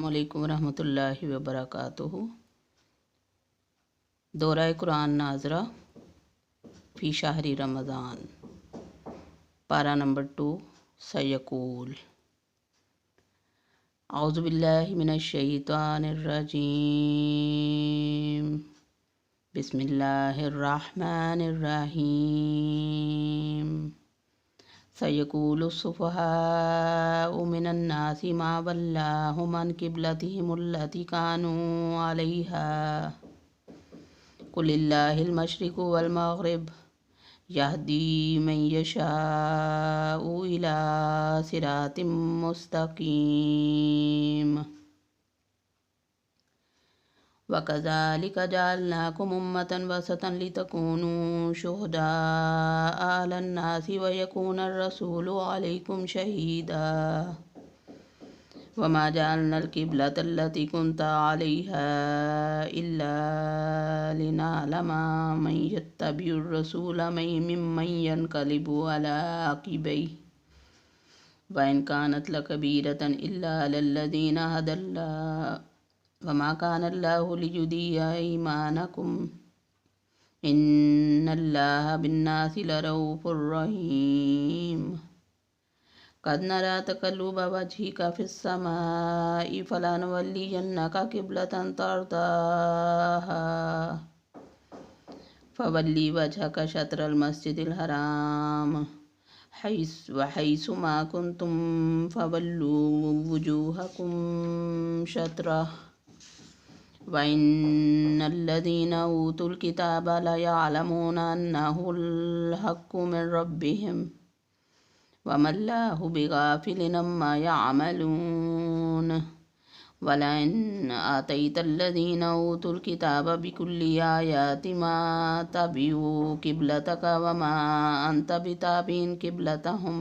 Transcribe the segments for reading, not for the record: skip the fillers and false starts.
अस्सलामुअलैकुम रहमतुल्लाहि व बरकातुहू। दौरा कुरान नाजरा फ़ी शहरी रमज़ान, पारा नंबर 2। सयकूल औज़ु बिल्लाहि मिनश शैतानिर रजीम, बिस्मिल्लाहिर रहमानिर रहीम। सयकूलु सुफ़हाउ मिनन नासि मा वल्लाहुम अन क़िब्लतिहिमुल्लती कानू अलैहा कुलिल्लाहिल मशरिक़ु वल मग़रिब यहदी मन यशाउ इला सिरातिम मुस्तक़ीम। वकज़ालिका जअलनाकुम उम्मतन वसतन लितकूनू शुहदाअ अलन नासि व यकूनर रसूलु अलैकुम शहीदा वमा जअलनल क़िब्लतल्लती कुन्ता अलैहा इल्ला लिनअलमा मन यत्तबिउर रसूला मिम्मन यन्क़लिबु अला अक़िबैहि व इन कानत लकबीरतन इल्ला अलल्लज़ीना हदल्लाह वमा कानल्लाहु लियुदिय्यिअ ईमानकुम इन्नल्लाहा बिन्नासि लरऊफ़ुर रहीम। क़द नरा तक़ल्लुब वज्हिका फ़िस्समाइ फ़लनुवल्लियन्नका क़िब्लतन तर्दाहा फ़वल्लि वजहक शत्रल मस्जिदिल हराम वहैसुमा कुन्तुम फ़वल्लू वुजूहकुम शत्रह व इन्नल्लज़ीना ऊतुल किताब लयअलमूना अन्नहुल हक़्क़ु मिन रब्बिहिम वमल्लाहु बिगाफ़िलिन अम्मा यअमलून। वलइन आतैतल्लज़ीना ऊतुल किताब बिकुल्लि आयाति मा तबिउ क़िब्लतक वमा अन्त बिताबिइन क़िब्लतहुम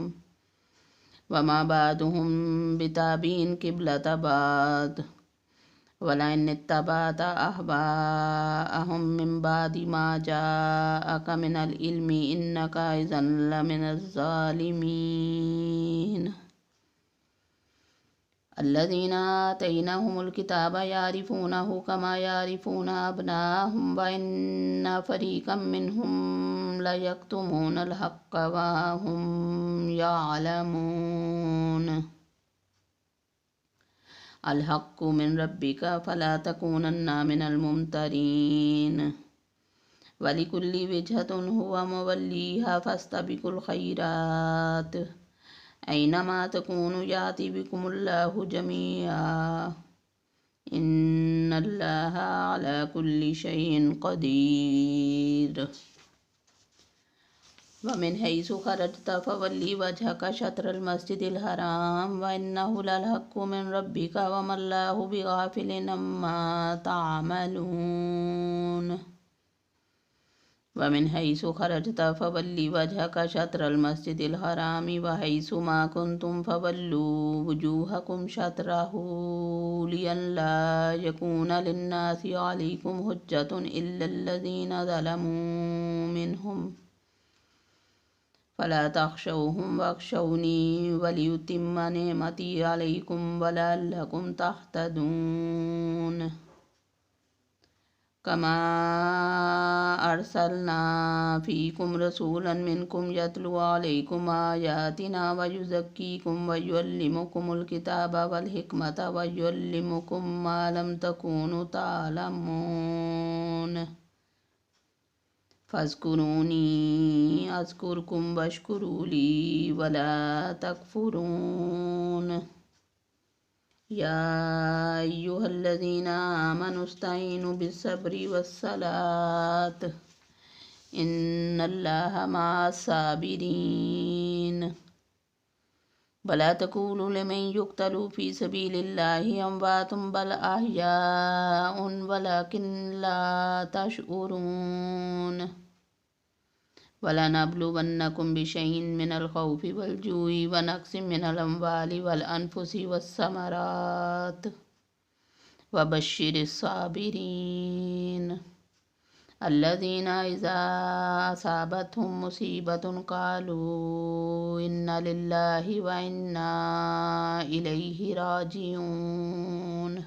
वमा बादुहुम बिताबिइन क़िब्लत बाद वलइन इत्तबअत अहवाअहुम मिन बादि मा जाअक मिनल इल्मि इन्नक इज़न लमिनज़ ज़ालिमीन। अल्लज़ीना आतैनाहुमुल किताब यारिफ़ूनहु कमा यारिफ़ूना अब्नाअहुम व इन्न फ़रीक़म मिनहुम लयक्तुमूनल हक़्क़ व हुम यअलमून। अल हक़्क़ु मिन रब्बिक फ़ला तकूनन्ना मिनल मुमतरीन। वलिकुल्लि विजहतुन हुवा मुवल्लिहा फ़ास्तबिकुल ख़ैरात ऐनमा तकूनु याति बिकुमुल्लाहु जमीआ इन्नल्लाहा अला कुल्लि शैइन क़दीर। वमिन हैसु खरजत फ़वल्लि वजहक शत्रल मस्जिदिल हराम व इन्नहु लल हक़्क़ु मिन रब्बिक वमल्लाहु बिगाफ़िलिन अम्मा तअमलून। वमिन हैसु खरजत फ़वल्लि वजहक शत्रल मस्जिदिल हरामि व हैसु मा कुन्तुम फ़वल्लू वुजूहकुम शत्रहु लिअल्ला यकून लिन्नासि अलैकुम हुज्जतुन इल्लल्लज़ीना ज़लमू मिनहुम फ़ला तख़शौहुम वख़शौनी वलियुतिम्म निअमती अलैकुम वलअल्लकुम तहतदून। कमा अर्सलना फ़ीकुम रसूलन मिनकुम यतलू अलैकुम आयातिना व युज़क्कीकुम व युअल्लिमुकुमुल किताब वल हिकमत व युअल्लिमुकुम मा लम तकूनु तालमून। फ़ज़्कुरूनी अज़्कुरकुम वश्कुरू ली वला तकफ़ुरून। या अय्युहल्लज़ीना आमनु इस्तईनु बिस्सब्रि वस्सलात इन्नल्लाहा मअस्साबिरीन। वला तक़ूलू लिमन युक़्तलू फ़ी सबीलिल्लाहि अम्वातुम बल अहयाउन वलकिन ला तशऊरून। वलनब्लुवन्नकुम बिशैइन मिनल खौफ़ि वल जूइ व नक़्सिम मिनल अम्वालि वल अनफ़ुसि वस्समरात व बश्शिरिस साबिरीन अल्लज़ीना इज़ा असाबतहुम मुसीबतुन क़ालू इन्ना लिल्लाहि व इन्ना इलैहि राजिऊन।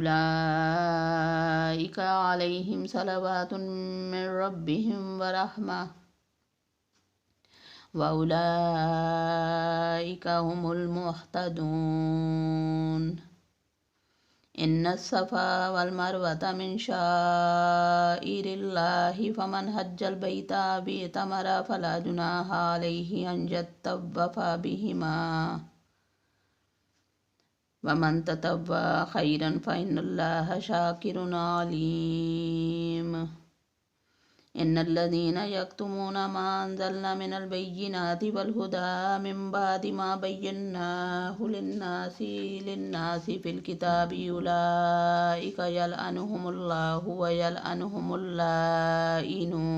أولئك عليهم صلوات من ربهم ورحمة وأولئك هم المهتدون. إن الصفا والمروة من شعائر الله فمن حج البيت أو اعتمر فلا جناح عليه أن يطوف بهما ومن تطوع خيرا فإن الله شاكر عليم. إن الذين يكتمون ما أنزلنا من البينات والهدى من بعد ما بيناه للناس في الكتاب أولئك يلعنهم الله ويلعنهم اللائنون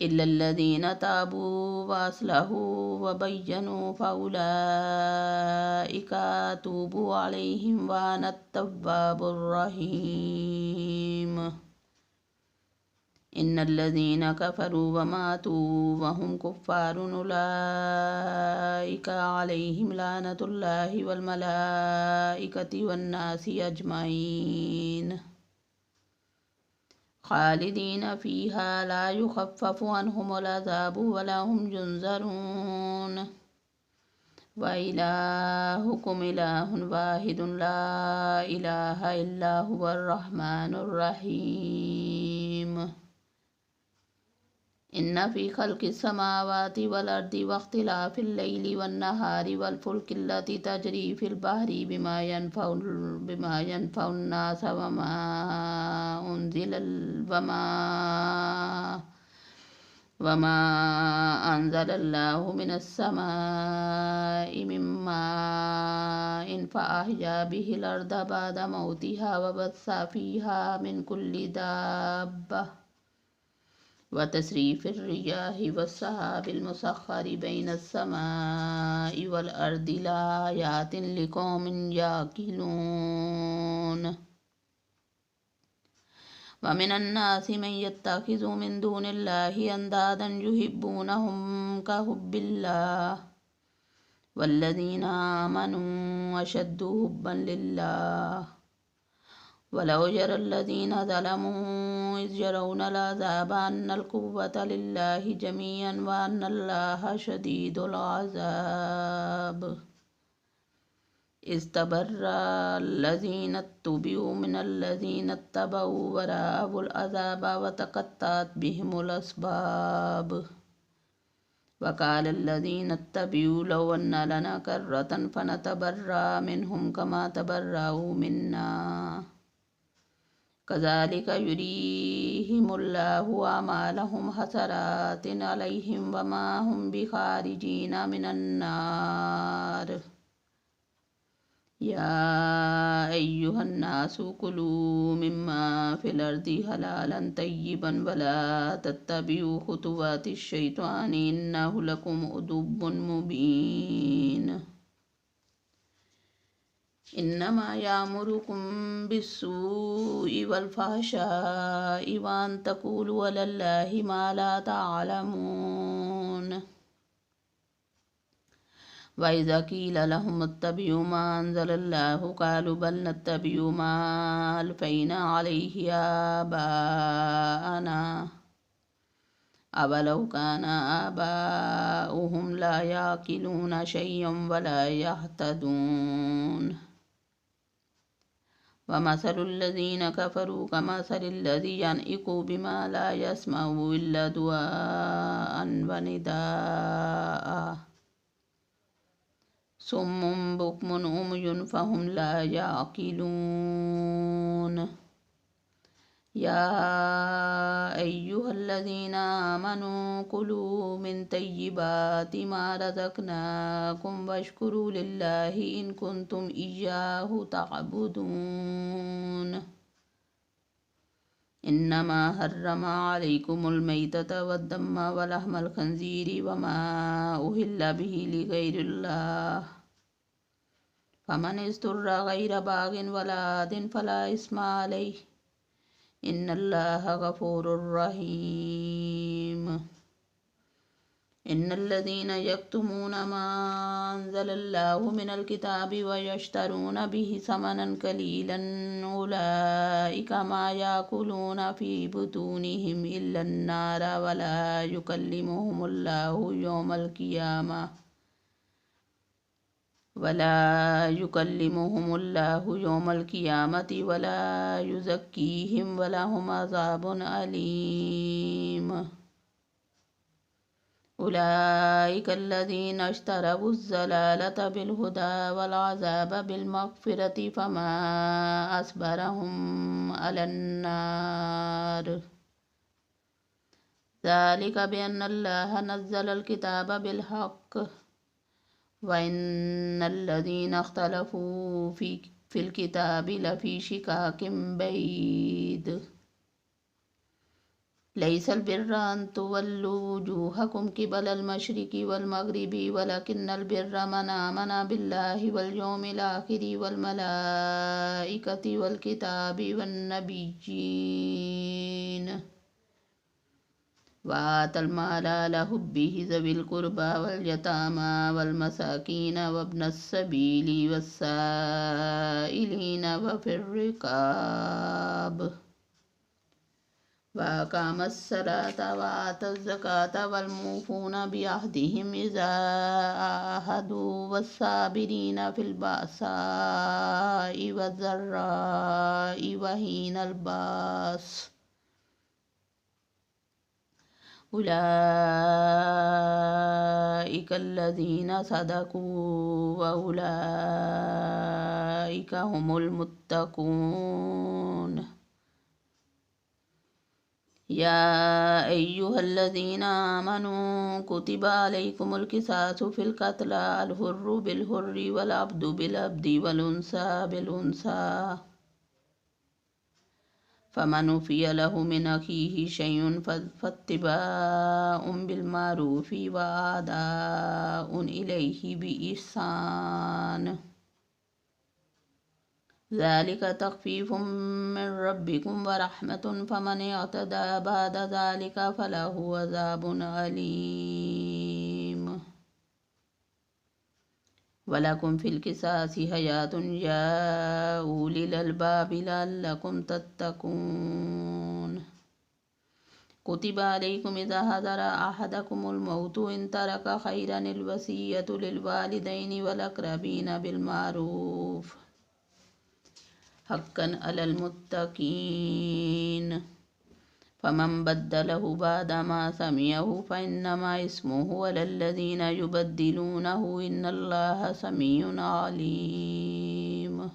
إلا الذين تابوا وأصلحوا وبينوا فأولئك أتوب عليهم وأنا التواب الرحيم. إن الذين كفروا وماتوا وهم كفار أولئك عليهم لعنة الله والملائكة والناس أجمعين خالدين فيها لا يخفف عنهم العذاب ولا هم ينذرون. وإلهكم إله واحد لا إله إلا هو الرحمن الرحيم. إن في خلق السماوات والأرض واختلاف الليل والنهار والفلك التي تجري في البحر بما ينفع الناس وما أنزل الله من السماء من ماء فأحيا به الأرض بعد موتها وبث فيها من كل دابة وتسريف الرياح والسحاب المسخر بين السماء والأرض لآيات لقوم يعقلون. ومن الناس من يتخذ من دون الله أندادا يحبونهم كحب الله والذين آمنوا أشد حبا لله ولو يرى الذين ظلموا إذ يرون العذاب أن القوة لله جميعا وأن الله شديد العذاب إذ تبرأ الذين اتبعوا من الذين اتبعوا ورأوا العذاب وتقطعت بهم الأسباب وقال الذين اتبعوا لو أن لنا كرة فنتبرأ منهم كما تبرأوا منا كذلك يريهم الله أعمالهم حسرات عليهم وما هم بخارجين من النار. يا أيها الناس كلوا مما في الأرض حلالا طيبا ولا تتبعوا خطوات الشيطان إنه لكم عدو مبين. إنما يأمركم بالسوء والفحشاء وأن تقولوا على الله ما لا تعلمون. وإذا قيل لهم اتبعوا ما أنزل الله قالوا بل نتبع ما ألفينا عليه آباءنا أولو كان آباؤهم لا يعقلون شيئا ولا يهتدون. ومثل الذين كفروا كمثل الذي ينعق بما لا يسمع إلا دعاء ونداء صم بكم عمي فهم لا يعقلون. يا أيها الذين آمنوا كلوا من طيبات ما رزقناكم واشكروا لله إن كنتم إياه تعبدون. إنما حرم عليكم الميتة والدم ولحم الخنزير وما أهل به لغير الله فمن اضطر غير باغ ولا عاد فلا إثم عليه إن الله غفور رحيم. إن الذين يكتمون ما أنزل الله من الكتاب ويشترون به ثمنا قليلا أولئك ما يأكلون في بطونهم إلا النار ولا يكلمهم الله يوم القيامة ولا يزكيهم ولهم عذاب أليم. أولئك الذين اشتروا الضلالة بالهدى والعذاب بالمغفرة فما أصبرهم على النار. ذلك بأن الله نزل الكتاب بالحق وإن الذين اختلفوا في الكتاب لفي شقاق بعيد. ليس البر أن تولوا وجوهكم قبل المشرق والمغرب ولكن البر من آمن بالله واليوم الآخر والملائكة والكتاب والنبيين وآتى المال على حبه ذوي القربى واليتامى والمساكين وابن السبيل والسائلين وفي الرقاب وأقام الصلاة وآتى الزكاة والموفون بعهدهم إذا عاهدوا والصابرين في البأساء والضراء وحين البأس أولئك الذين صدقوا وأولئك هم المتقون. يا أيها الذين آمنوا كتب عليكم القصاص في القتلى الحر بالحر والعبد بالعبد والأنثى بالأنثى فمن عفي له من أخيه شيء فاتباع بالمعروف وأداء إليه بإحسان ذلك تخفيف من ربكم ورحمة فمن اعتدى بعد ذلك فله عذاب أليم. ولكم في القصاص حياة يا أولي الألباب لعلكم تتقون. كتب عليكم إذا حضر أحدكم الموت إن ترك خيرا الوصية للوالدين والأقربين بالمعروف حقا على المتقين فمن بدله بعد ما سمعه فإنما اسمه على الذين يبدلونه إن الله سميع عليم.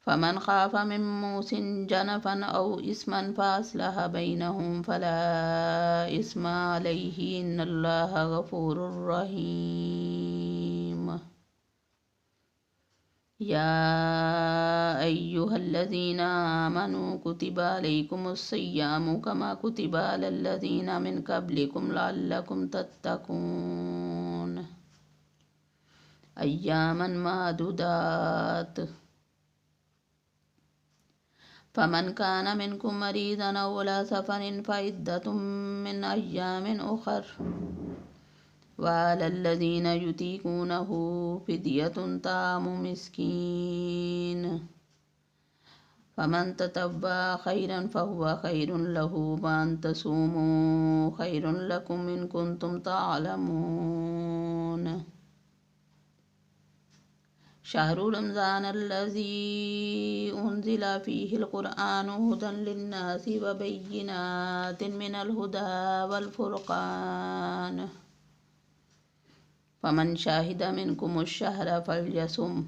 فمن خاف من موص جنفا أو إثما فأصلح بينهم فلا إثم عليه إن الله غفور رحيم. يا أيها الذين آمنوا كتب عليكم الصيام كما كتب على الذين من قبلكم لعلكم تتقون أياما معدودات. فمن كان منكم مريضا أو على سفر فعدة من أيام أخر وعلى الذين يطيقونه فدية طعام مسكين فمن تتبع خيرا فهو خير له وأن تصوموا خير لكم إن كنتم تعلمون. شهر رمضان الذي أنزل فيه القرآن هدى للناس وبينات من الهدى والفرقان فمن شهد منكم الشهر فليصم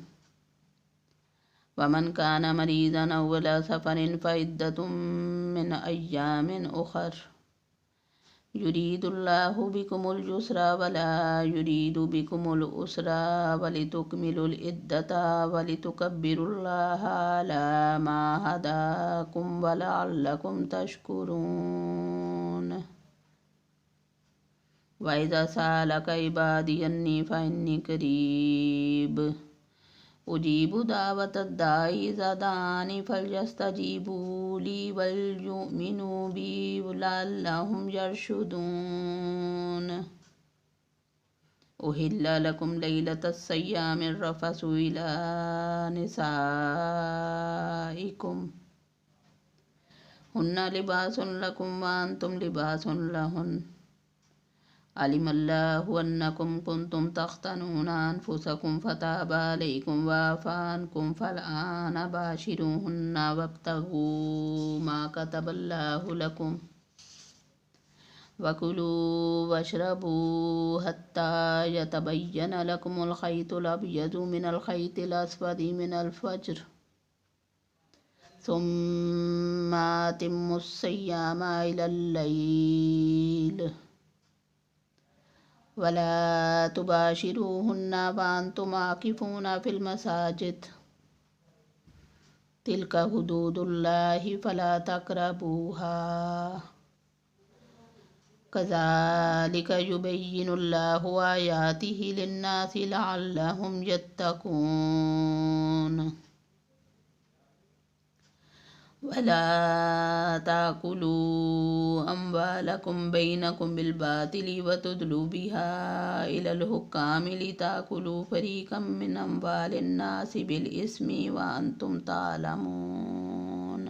ومن كان مريضا أو على سفر فعدة من أيام أخر يريد الله بكم اليسر ولا يريد بكم العسر ولتكملوا العدة ولتكبروا الله على ما هداكم ولعلكم تشكرون. وإذا سألك عبادي أني فإني قريب उजीबु दावत दाई इज़ा दानी फल्यस्तजीबू ली वल्युमिनु बी लअल्लहुम यरशुदून। उहिल्ल लकुम लैलतस्सियामिर रफ़सु इला निसाइकुम हुन्ना लिबासुन लकुम व अंतुम लिबासुन लहुन। अलिमल्लाहु अन्नकुम कुंतुम तख्तनूना अनफुसकुम फताब अलैकुम व अफ़ा अन्कुम फ़लआन बाशिरूहुन्ना वब्तगू मा कतबल्लाहु लकुम वकुलू वशरबू हत्ता यतबय्यन लकुमुल खैतुल अब्यदु मिनल खैतिल अस्वदि मिनल फ़ज्र सुम्मा अतिम्मुस्सियामा इलल लैल वला तुबाशिरूहुन्ना व अंतुम आकिफूना फिल मसाजिद तिल्क हुदूदुल्लाहि फला तक़रबूहा कज़ालिक युबय्यिनुल्लाहु आयातिहि लिन्नासि लअल्लहुम यत्तक़ून। वला ताकुलू अम्वालकुम बैनकुम बिलबातिलि वतुदलू बिहा इलल हुक्कामि लिताकुलू फरीक़म मिन अम्वालिन्नासि बिलइस्मि व अंतुम तालमून।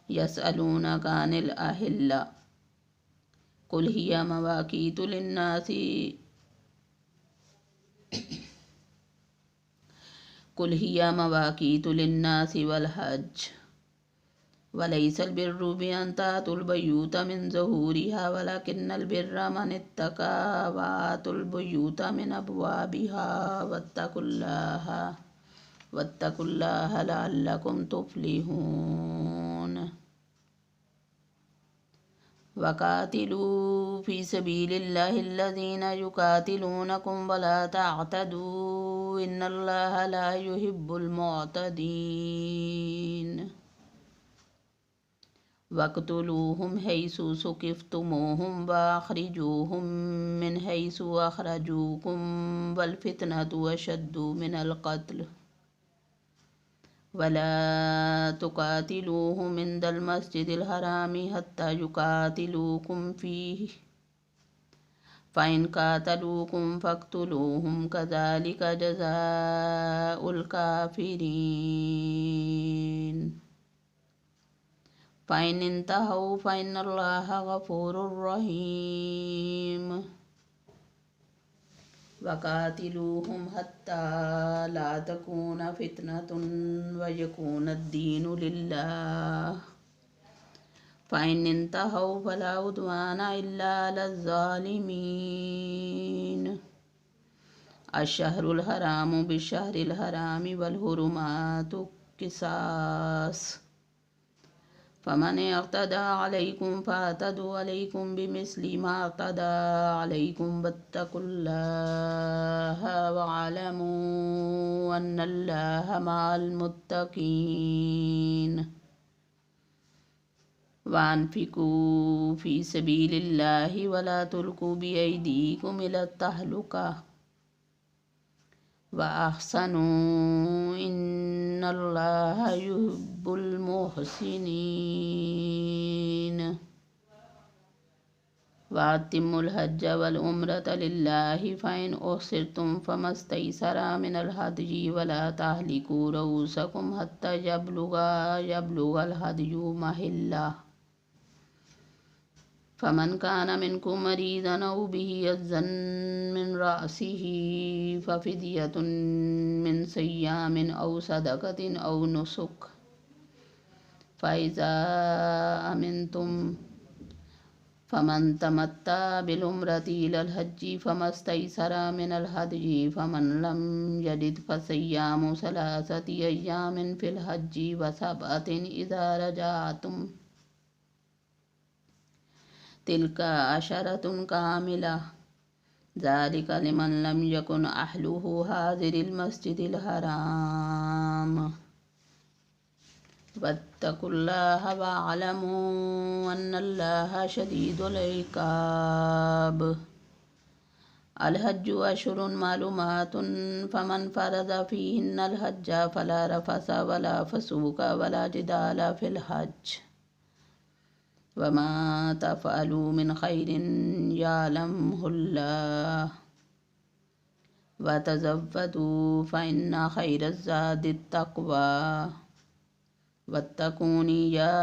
यसअलूनका अनिल अहिल्ला कुल हिया मवाक़ीतु लिन्नासि वल हज वलैसल बिर्रु बिअन तातुल बयूत मिन ज़ुहूरिहा वलकिन्नल बिर्रा मन इत्तक़ा व आतुल बुयूत मिन अब्वाबिहा वत्तकुल्लाह लअल्लकुम तुफ्लिहून। वक़ातिलू फ़ी सबीलिल्लाहि अल्लज़ीना युक़ातिलूनकुम वला तअतदू इन्नल्लाहा ला युहिब्बुल मुअतदीन। वक़्तुलूहुम हैसु सुक़िफ़्तुमूहुम व अख़रिजूहुम मिन हैसु अख़रजूकुम वल फ़ितनतु अशद्दु मिनल क़त्ल वला तुक़ातिलूहुम इंदल मस्जिदिल हरामि हत्ता युक़ातिलूकुम फ़ीहि फ़इन क़ातलूकुम फ़क़्तुलूहुम कज़ालिक जज़ाउल काफ़िरीन। फ़इन इंतहौ फ़इन्नल्लाहा गफ़ूरुर रहीम। वक़ातिलूहुम हत्ता ला तकून फ़ितनतुन व यकूनद्दीनु लिल्लाह फ़इन इंतहौ फ़ला उद्वान इल्ला अलज़्ज़ालिमीन। अश्शहरुल हरामु बिश्शहरिल हरामि वल हुरुमातु क़िसास फ़मन अअतदा अलैकुम फ़अतदू अलैकुम बिमिस्लि मा अअतदा अलैकुम वत्तकुल्लाह वअलमू अन्नल्लाहा मअल मुत्तक़ीन। वअन्फ़िक़ू फ़ी सबीलिल्लाहि वला तुल्क़ू बिअयदीकुम इलत तहलुका व अहसनू इन्नल्लाहा युहिब्बुल मुहसिनीन। वअतिम्मुल हज्ज वल उम्रत लिल्लाहि फ़इन उहसिरतुम फ़मस्तैसरा मिनल हदयि वला तहलिकू रऊसकुम हत्ता यब्लुगल हदयु महिल्ला फ़मन कान मिनकुम मरीज़न औ बिही अज़्ज़न मिन रअसिही फ़फ़िदियतुन मिन सिय्यामिन औ सदक़तिन औ नुसुक फ़इज़ा अमिनतुम फ़मन तमत्ता बिल उम्रति इलल हज्जि फ़मस्तैसरा मिनल हदयि फ़मन लम यजिद फ़सिय्यामु सलासति अय्यामिन फ़िल हज्जि व सबअतिन इज़ा रजअतुम तिल्क अशरतुन कामिला ज़ालिक लिमन लम यकुन अहलुहु हाज़िरिल मस्जिदिल हराम वत्तकुल्लाह वअलमू अन्नल्लाहा शदीदुल इक़ाब। الحج أشهر معلومات فمن فرض فيهن الحج فلا رفث ولا فسوق ولا جدال في الحج وما تفعلوا من خير يعلمه الله وتزودوا فإن خير الزاد التقوى واتقون يا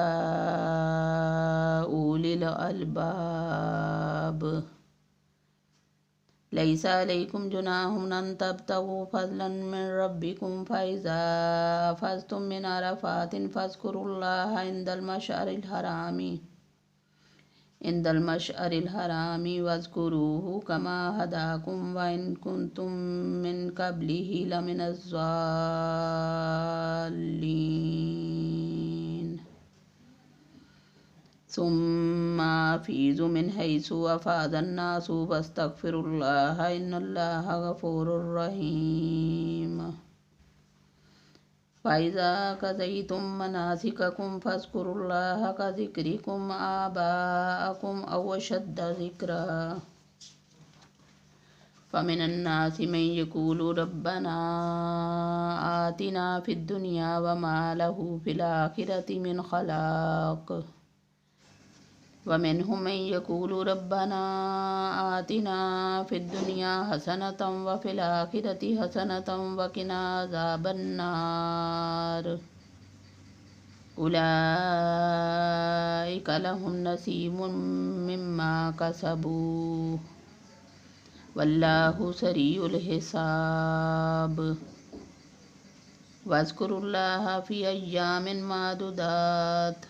أولي الألباب ليس عليكم جناح أن تبتغوا فضلا من ربكم فإذا أفضتم من عرفات فاذكروا الله عند المشعر الحرام واذكروه كما هداكم وإن كنتم من قبله لمن الضالين ثم أفيضوا من حيث أفاض الناس واستغفروا الله إن الله غفور رحيم فإذا قضيتم مناسككم فاذكروا الله كذكركم آباءكم أو أشد ذكرا فمن الناس من يقول ربنا آتنا في الدنيا وما له في الآخرة من خلاق ومنهم من يقول ربنا آتنا في الدنيا حسنة وفي الآخرة حسنة وقنا عذاب النار أولئك لهم نصيب مما كسبوا والله سريع الحساب واذكروا الله في أيام معدودات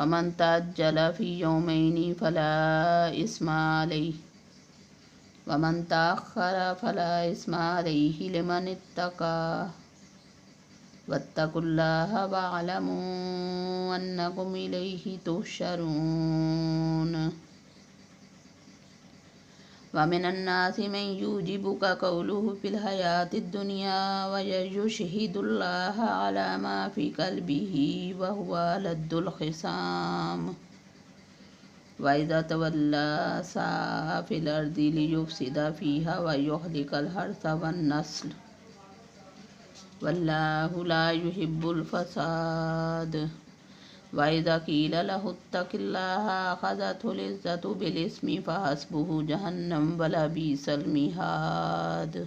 فمن تعجل في يومين فلا إثم عليه ومن تأخر فلا إثم عليه لمن اتقى واتقوا الله واعلموا أنكم إليه تحشرون ومن الناس من يعجبك قوله في الحياة الدنيا ويشهد الله على ما في قلبه وهو لد الخصام وإذا تولى سعى في الأرض ليفسد فيها ويهلك الحرث والنسل والله لا يحب الفساد وإذا قيل له اتق الله أخذته العزة بالإثم فحسبه جهنم ولبئس المهاد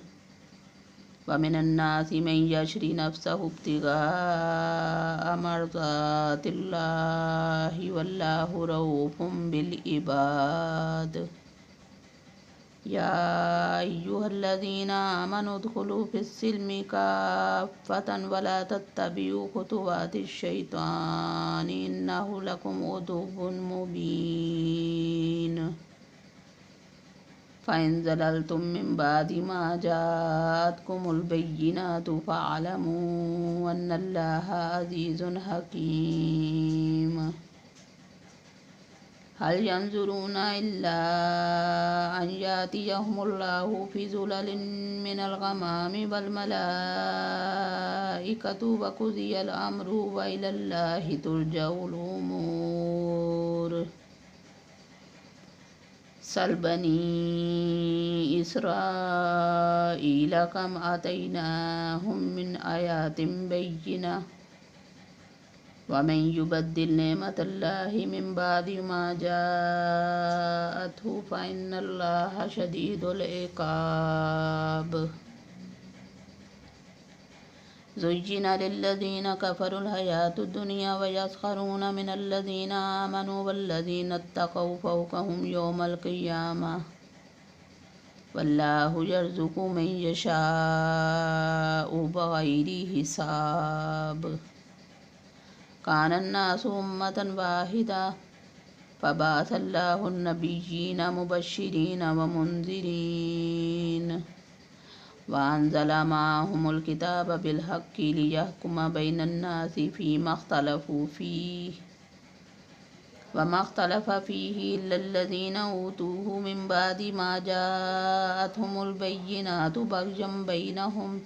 ومن الناس من يشري نفسه ابتغاء مرضات الله والله رؤوف بالعباد يا أيها الذين آمنوا ادخلوا في السلم كافة ولا تتبعوا خطوات الشيطان إنه لكم عدو مبين فإن زللتم من بعد ما جاءتكم البينات فاعلموا أن الله عزيز حكيم هل ينظرون إلا أن يأتيهم الله في ظلل من الغمام والملائكة وقضي الأمر وإلى الله ترجع الأمور سل بني إسرائيل كم آتيناهم من آيات بينة ومن يبدل نعمة الله من بعد ما جاءته فإن الله شديد العقاب زين للذين كفروا الحياة الدنيا ويسخرون من الذين آمنوا والذين اتقوا فوقهم يوم القيامة والله يرزق من يشاء بغير حساب كان الناس أمة واحدة فبعث الله النبيين مبشرين ومنذرين وأنزل معهم الكتاب بالحق ليحكم بين الناس فيما اختلفوا فيه وما اختلف فيه إلا الذين أوتوه من بعد ما جاءتهم البينات بغيا بينهم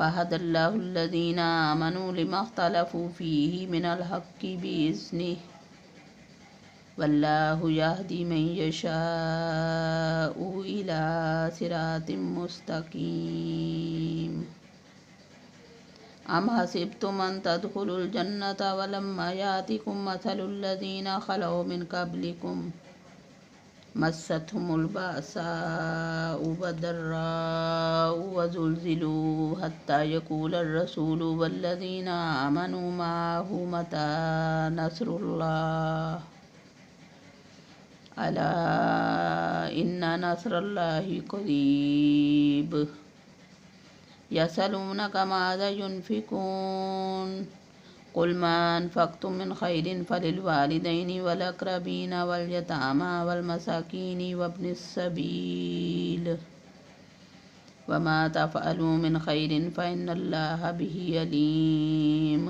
فهدى الله الذين آمنوا لما اختلفوا فيه من الحق بإذنه वल्लाहु यहदी मन यशाउ इला सिरातिम मुस्तकीम। अम हसिब्तुम अन तदखुलुल जन्नता वलम्मा यातिकुम मसलुल लज़ीना खलौ मिन क़ब्लिकुम मस्सतहुमुल बअसाउ वद्दर्राउ वज़ुल्ज़िलू हत्ता यक़ूलर रसूलु वल्लज़ीना आमनू माअहु मता नस्रुल्लाह अला इन्ना नस्रल्लाहि क़रीब। यसअलूनक माज़ा युनफ़िकून क़ुल मा अनफ़क़्तुम मिन ख़ैरिन फ़लिलवालिदैनि वलअक़रबीन वलयतामा वलमसाकीन वब्निस सबील वमा तफ़अलू मिन ख़ैरिन फ़इन्नल्लाह बिही अलीम।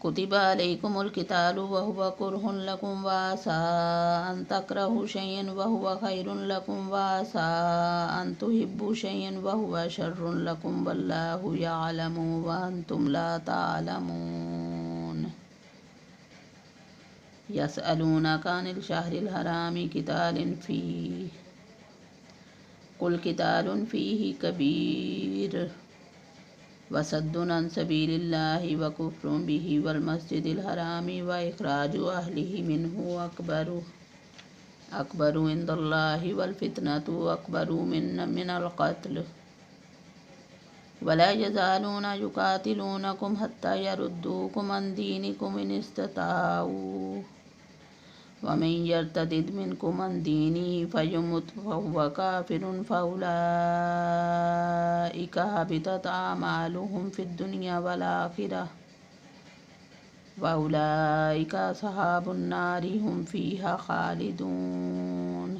कुतिबा अलैकुमुल क़ितालु वहुवा कुरहुन लकुम वअसा अन तकरहु शयअन वहुवा खैरुन लकुम वअसा अन तुहिब्बु शयअन वहुवा शर्रुन लकुम वल्लाहु यअलमु व अंतुम ला तअलमून। यसअलूनक अनिल शहरिल हरामि क़ितालिन फ़ीहि क़ुल क़ितालुन फ़ीहि कबीर वसद्दुन अन सबीलिल्लाहि व कुफ्रुन बिही वल मस्जिदिल हरामि व इख़राजु अहलिहि मिन्हु अकबरु इंदल्लाहि वल फितनतु अकबरु मिनल क़त्ल वला यज़ालूना युक़ातिलूनकुम हत्ता यरुद्दूकुम अन दीनिकुम इन इस्तताऊ वमन यर्तदिद मिनकुम अन दीनिहि फयमुत फहुव काफ़िरुन फ़उलाइका हबितत अअमालुहुम फ़िद्दुनिया वल आख़िरह व उलाइका अस्हाबुन नारि हुम फ़ीहा ख़ालिदून।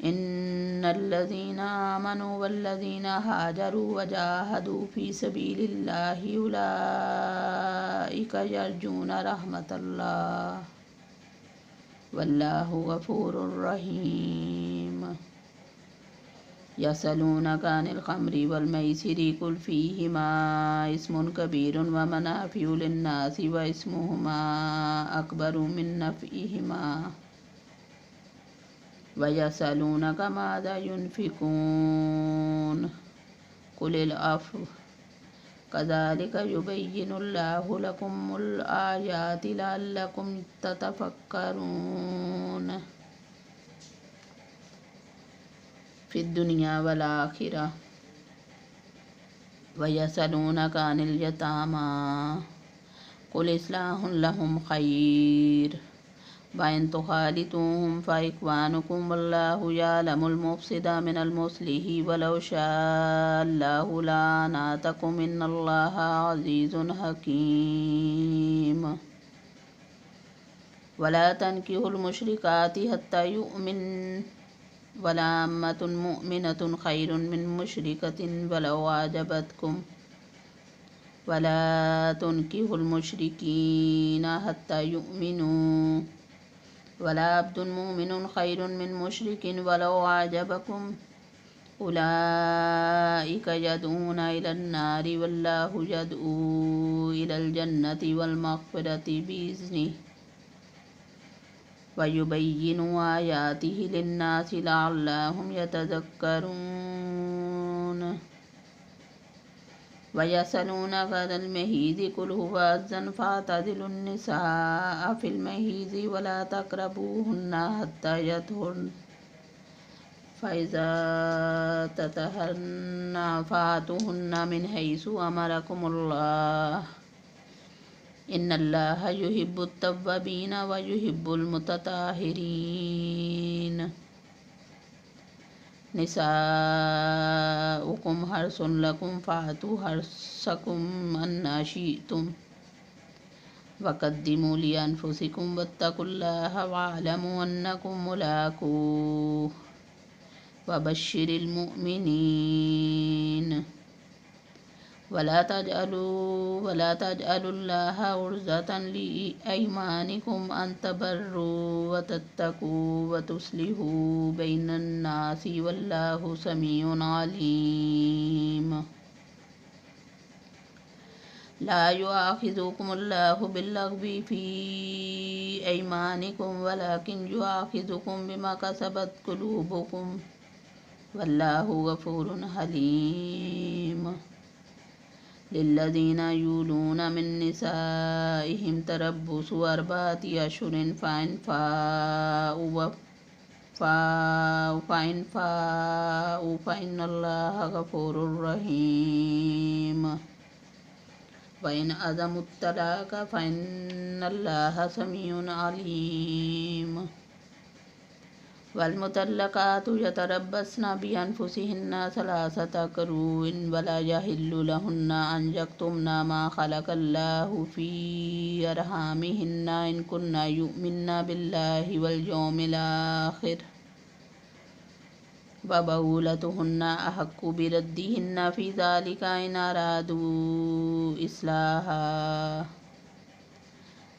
इन्नल्लज़ीना आमनू वल्लज़ीना हाजरू वजाहदू फ़ी सबीलिल्लाहि उलाइका यर्जूना रहमतल्लाह वल्लाहु गफ़ूरुर रहीम। यसअलूनक अनिल ख़म्रि वल मैसिरि क़ुल फ़ीहिमा इस्मुन कबीरुन व मनाफ़िउ लिन्नासि व इस्मुहुमा अकबरु मिन नफ़इहिमा व यसअलूनक माज़ा युनफ़िकून क़ुलिल अफ़्व कज़ालिक युबय्यिनुल्लाहु लकुमुल आयाति लअल्लकुम ततफ़क्करून फ़िद्दुनिया वल आख़िरह व यसअलूनक अनिल यतामा क़ुल इस्लाहुन लहुम ख़ैर व इन तुख़ालितूहुम फ़इख़्वानुकुम वल्लाहु यअलमुल मुफ़्सिदा मिनल मुस्लिहि वलौ शाअल्लाहु लअनअतकुम इन्नल्लाह अज़ीज़ुन हकीम। वला तन्किहुल मुश्रिकाति हत्ता युअमिन वला अम्मतुन मुअमिनतुन खैरुन मिन मुश्रिकतिन वलौ अअजबतकुम वला तुन्किहुल मुश्रिकीना हत्ता युअमिनू वला अब्दुन मुमिनुन खैरुन मिन मुश्रिकिन वलौ अअजबकुम उलाइका यदऊना इलन नारि वल्लाहु यदऊ इलल जन्नति वल मग़फ़िरति बिइज़्निहि व युबय्यिनु आयातिहि लिन्नासि लअल्लहुम यतज़क्करून। व यसअलूनक अनिल महीज़ि क़ुल हुव अज़्ज़न फ़अतज़िलुन निसाअ फ़िल महीज़ि वला तक़रबूहुन्ना हत्ता यत्हुरन फ़इज़ा ततहरन फ़अतूहुन्ना मिन हैसु अमरकुमुल्लाह इन्नल्लाह युहिब्बुत तव्वाबीन व युहिब्बुल मुतताहिरीन। निसाउकुम हर्सुन लकुम फ़अतू हर्सकुम अन्ना शिअ्तुम वक़द्दिमू लिअन्फ़ुसिकुम वत्तक़ुल्लाह वअलमू अन्नकुम मुलाक़ूह वबश्शिरिल मुअ्मिनीन। वला तजअलुल्लाह उर्ज़तन लिअयमानिकुम अन तबर्रू व तत्तक़ू व तुस्लिहू बैनन नासि वल्लाहु समीउन अलीम। ला युआखिज़ुकुमुल्लाहु बिल्लग़्वी फ़ी अयमानिकुम वलाकिन युआखिज़ुकुम बिमा कसबत क़ुलूबुकुम वल्लाहु गफ़ूरुन हलीम। लिल्लज़ीना यूलूना मिन निसाइहिम तरब्बुसु अर्बअति अशहुरिन फ़इन फ़ाऊ फ़इन्नल्लाहा गफ़ूरुर रहीम। वइन अज़मुत तलाक़ फ़इन्नल्लाहा समीउन अलीम। वल्मुतल्लक़ातु यतरब्बस्न बिअन्फुसिहिन्ना सलासता क़ुरूइन वला यहिल्लु लहुन्ना अन यक्तुमना मा ख़लक़ल्लाहु फ़ी अरहामिहिन्ना इन कुन्ना युमिन्ना बिल्लाहि वल यौमिल आख़िर व बऊलतुहुन्ना अहक्कु बिरद्दिहिन्ना फ़ी ज़ालिका इन अरादू इस्लाहा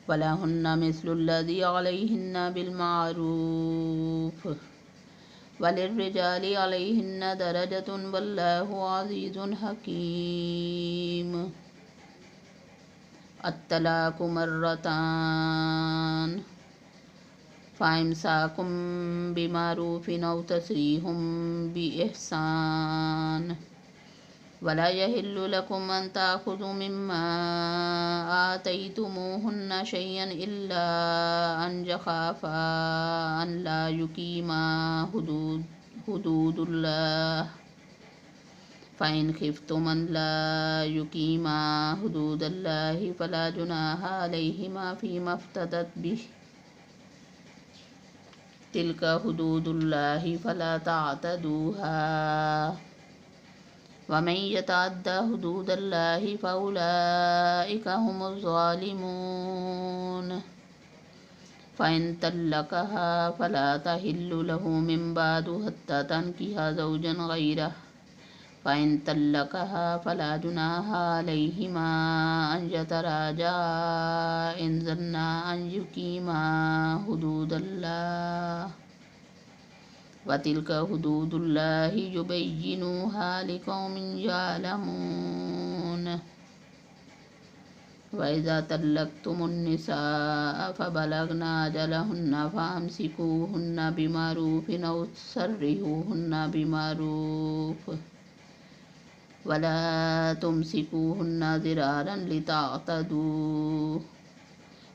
वलहुन्ना मिस्लुल्लज़ी अलैहिन्ना बिल्मारूफ़ वलिर्रिजालि अलैहिन्ना दरजतुन वल्लाहु अज़ीज़ुन हकीम। अत्तलाक़ु मर्रतान फ़इम्साकुम बिमारूफ़िन औ तस्रीहुम बिइहसान वला यहिल्लु लकुम अन ताख़ुज़ू मिम्मा आतय्तुमूहुन्ना शयअन इल्ला अन यख़ाफ़ा अन ला युक़ीमा हुदूदल्लाह फ़इन ख़िफ़्तुम अन ला युक़ीमा हुदूदल्लाहि फ़ला जुनाहा अलैहिमा फ़ीमा इफ़्तदत बिहि तिल्का हुदूदुल्लाहि फ़ला तअतदूहा वमन यतअद्दा हुदूदल्लाहि फ़उलाइका हुमुज़्ज़ालिमून। फ़इन तल्लक़हा फ़ला तहिल्लु लहु मिन बअदु हत्ता तन्किहा ज़ौजन ग़ैरह फ़इन तल्लक़हा फ़ला जुनाहा अलैहिमा अन यतराजआ इन ज़न्ना अन युक़ीमा हुदूदल्लाह वतिल्का हुदूदुल्लाहि युबय्यिनुहा लिक़ौमिन यअलमून। वइज़ा तल्लक़्तुमुन्निसाअ फ़बलग़ना अजलहुन्ना फ़अम्सिकूहुन्ना बिमारूफ़िन औ सर्रिहूहुन्ना बिमारूफ़ वला तुमसिकूहुन्ना ज़िरारन लितअतदू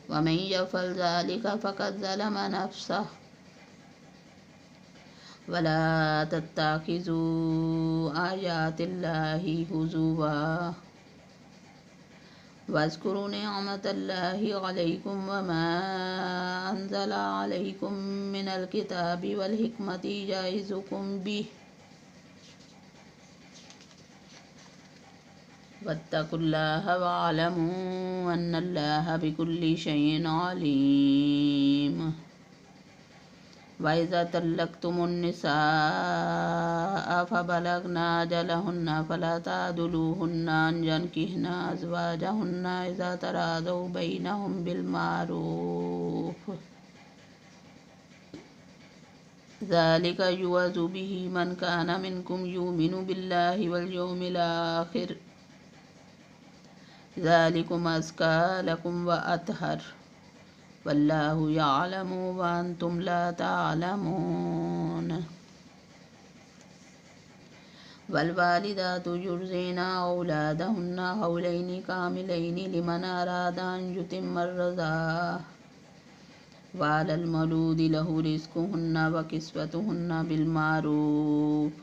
वमन यफ़अल ज़ालिक फ़क़द ज़लम नफ़्सह वला तत्तख़िज़ू आयातिल्लाहि हुज़ुवा वज़्कुरू निअमतल्लाहि अलैकुम वमा अंज़ल अलैकुम मिनल किताबि वल हिकमति यइज़ुकुम बिहि वत्तक़ुल्लाह वअलमू अन्नल्लाह बिकुल्लि शैइन अलीम। वइज़ा तल्लक़्तुमुन्निसाअ फ़बलग़ना अजलहुन्ना फ़ला तअदुलूहुन्ना अन यन्किह्ना अज़वाजहुन्ना इज़ा तराज़ौ बैनहुम बिल्मारूफ़ ज़ालिका युअज़ु बिहि मन कान मिनकुम युमिनु बिल्लाहि वल यौमिल आख़िर ज़ालिकुम अज़्का लकुम व अत्हर वल्लाहु यअलमु व अंतुम ला तअलमून। वल्वालिदातु युर्ज़िना औलादहुन्ना हौलैनि कामिलैनि लिमन अरादा अन युतिम्मर रज़ाअह वअलल मौलूदि लहु रिज़्क़ुहुन्ना व किस्वतुहुन्ना बिल्मारूफ़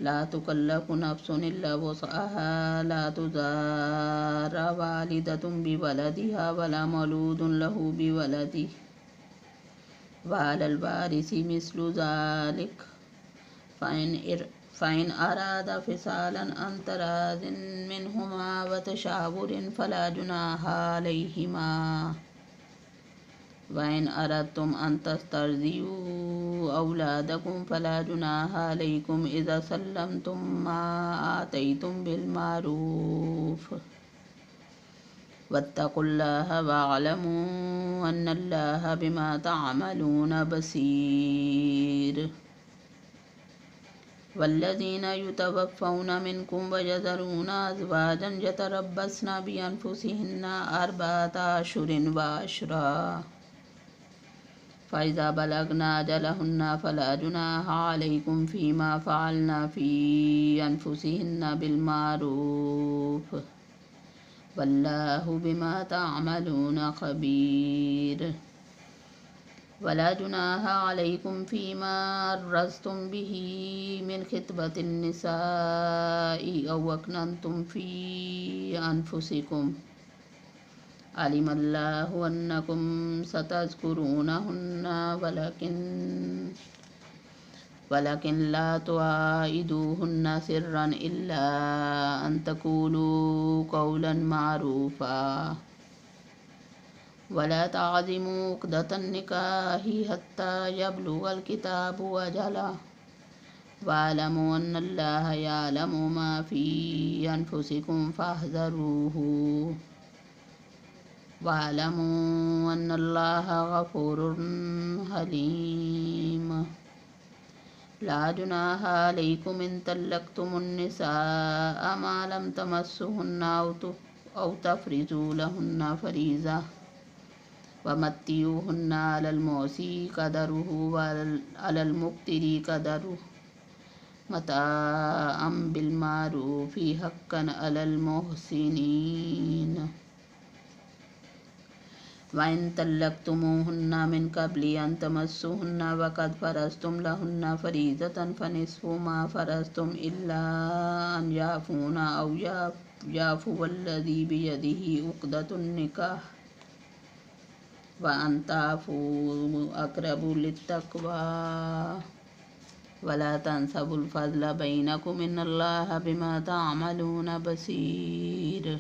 ला तुकल्लफ़ु नफ़्सुन इल्ला वुस्अहा ला तुज़ार वालिदतुन बिवलदिहा वला मौलूदुन लहु बिवलदिही वअलल वारिसि मिस्लु ज़ालिक फ़इन अरादा फ़िसालन अन तराज़िन मिनहुमा व तशावुरिन फ़ला जुनाहा अलैहिमा वइन अरदतुम अन तस्तरज़िऊ औलादकुम फ़ला जुनाहा अलैकुम इज़ा सल्लमतुम मा आतय्तुम बिल्मारूफ़ वत्तक़ुल्लाह वअलमू अन्नल्लाह बिमा तअमलून बसीर। والذين يتوفون منكم ويذرون أزواجا يتربصن بأنفسهن 4 أشهر وعشرا فإذا بلغن أجلهن فلا جناح عليكم فيما فعلن في أنفسهن بالمعروف والله بما تعملون خبير ولا جناح عليكم فيما عرضتم به من خطبة النساء أو أكننتم في أنفسكم علم الله أنكم ستذكرونهن ولكن لا تواعدوهن سرا إلا أن تقولوا قولا معروفا ولا تعزموا عقدة النكاح حتى يبلغ الكتاب أجله واعلموا أن الله يعلم ما في أنفسكم فاحذروه واعلموا أن الله غفور حليم لا جناح عليكم إن طلقتم النساء ما لم تمسوهن أو تفرضوا لهن فريضة ومتعوهن على الموسع قدره وعلى المقتر قدره متاعا بالمعروف حقا على المحسنين وإن طلقتموهن من قبل أن تمسوهن وقد فرضتم لهن فريضة فنصف ما فرضتم إلا أن يعفون أو يعفو الذي بيده عقدة النكاح وأن تعفوا أقرب للتقوى ولا تنسوا الفضل بينكم إن الله بما تعملون بصير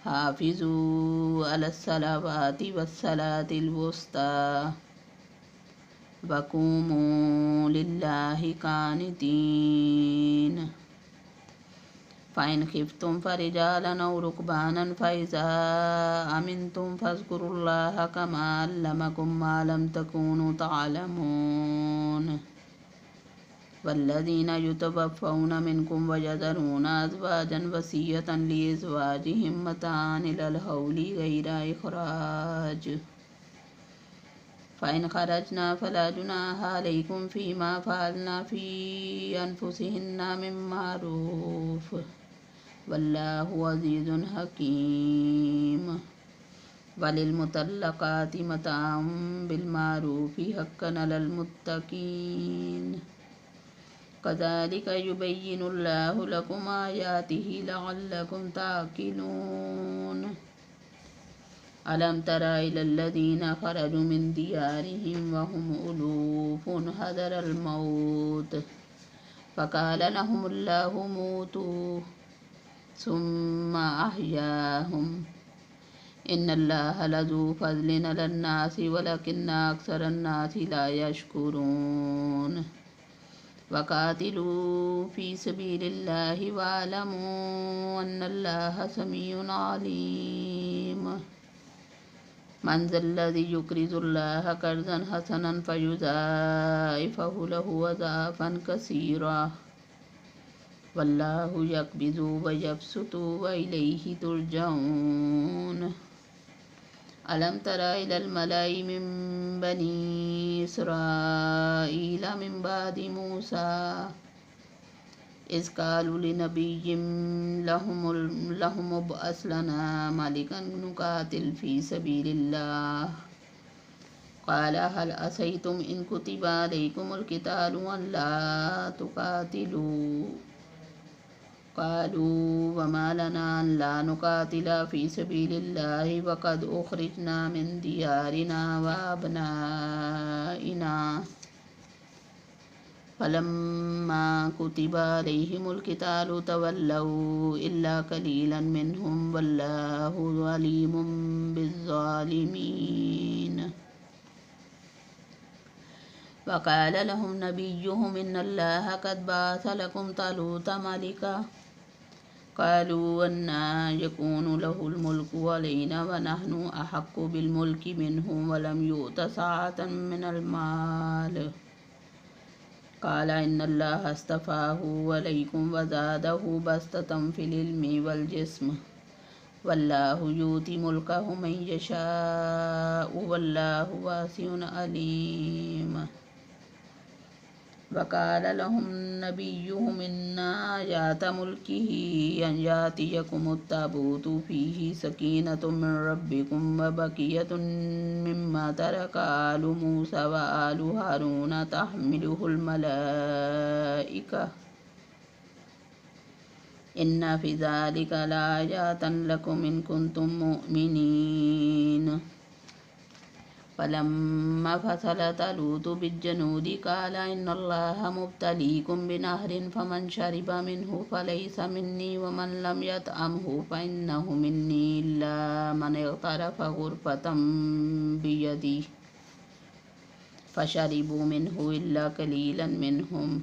حافظوا على الصلوات والصلاة الوسطى وقوموا لله قانتين فإن خفتم فرجالا أو ركبانا فإذا أمنتم فاذكروا الله كما علمكم ما لم تكونوا تعلمون والذين يتوفون منكم ويذرون أزواجا وصية لأزواجهم متاعا إلى الحول غير إخراج فإن خرجنا فلا جناح عليكم فيما فعلنا في أنفسهن من معروف والله عزيز حكيم وللمطلقات متاع بالمعروف حقا على المتقين كذلك يبين الله لكم آياته لعلكم تعقلون ألم تر إلى الذين خرجوا من ديارهم وهم ألوف حذر الموت فقال لهم الله موتوا ثم أحياهم إن الله لذو فضل على الناس ولكن أكثر الناس لا يشكرون وقاتلوا في سبيل الله واعلموا أن الله سميع عليم من ذا الذي يقرض الله قرضا حسنا فيضاعفه له أضعافا كثيرا والله يقبض ويبسط وإليه ترجعون ألم تر إلى الملأ من بني إسرائيل من بعد موسى إذ قالوا لنبي لهم ابعث لنا ملكا نقاتل في سبيل الله قال هل عسيتم إن كتب عليكم القتال ألا تقاتلوا قالوا وما لنا أن لا نقاتل في سبيل الله وقد أخرجنا من ديارنا وأبنائنا فلما كتب عليهم القتال تولوا إلا قليلا منهم والله عليم بالظالمين وقال لهم نبيهم إن الله قد بعث لكم طالوت ملكا قالوا أنى يكون له الملك علينا ونحن أحق بالملك منه ولم يؤت سعة من المال قال إن الله اصطفاه عليكم وزاده بسطة في العلم والجسم والله يؤتي ملكه من يشاء والله واسع عليم. وقال لهم نبيهم إن آيات ملكه أن يأتيكم التابوت فيه سكينة من ربكم وبقية مما ترك آل موسى وآل هارون تحمله الملائكة إن في ذلك لآيات لكم إن كنتم مؤمنين. فلما فصل طالوت بالجنود قال إن الله مبتليكم بنهر فمن شرب منه فليس مني ومن لم يطعمه فإنه مني إلا من اغترف غرفة بيده فشربوا منه إلا قليلا منهم.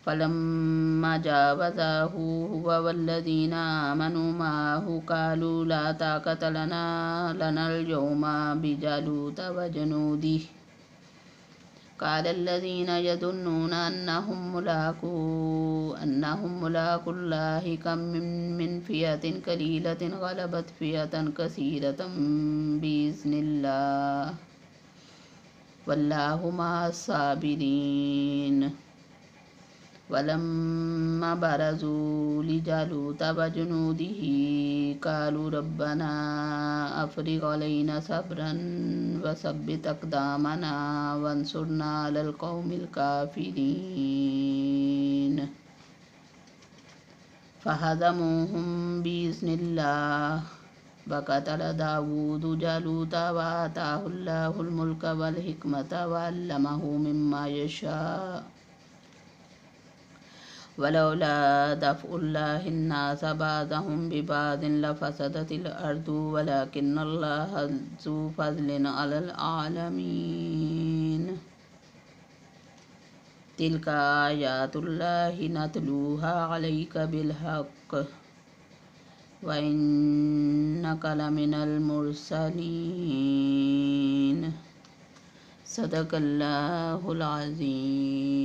فلما جاوزه هو والذين آمنوا معه قالوا لا طاقة لنا اليوم بجالوت وجنوده. قال الذين يظنون أنهم ملاقو الله كم من فئة قليلة غلبت فئة كثيرة بإذن الله والله مع الصابرين. ولما برزوا لجالوت وجنوده قالوا ربنا أفرغ علينا صبرا وثبت أقدامنا وانصرنا على القوم الكافرين. فهزموهم بإذن الله وقتل داود جالوت وآتاه الله الملك والحكمة وعلمه مما يشاء. ولولا دفع الله الناس بعضهم ببعض لفسدت الأرض ولكن الله ذو فضل على العالمين. تلك آيات الله نتلوها عليك بالحق وإنك لمن المرسلين. صدق الله العظيم.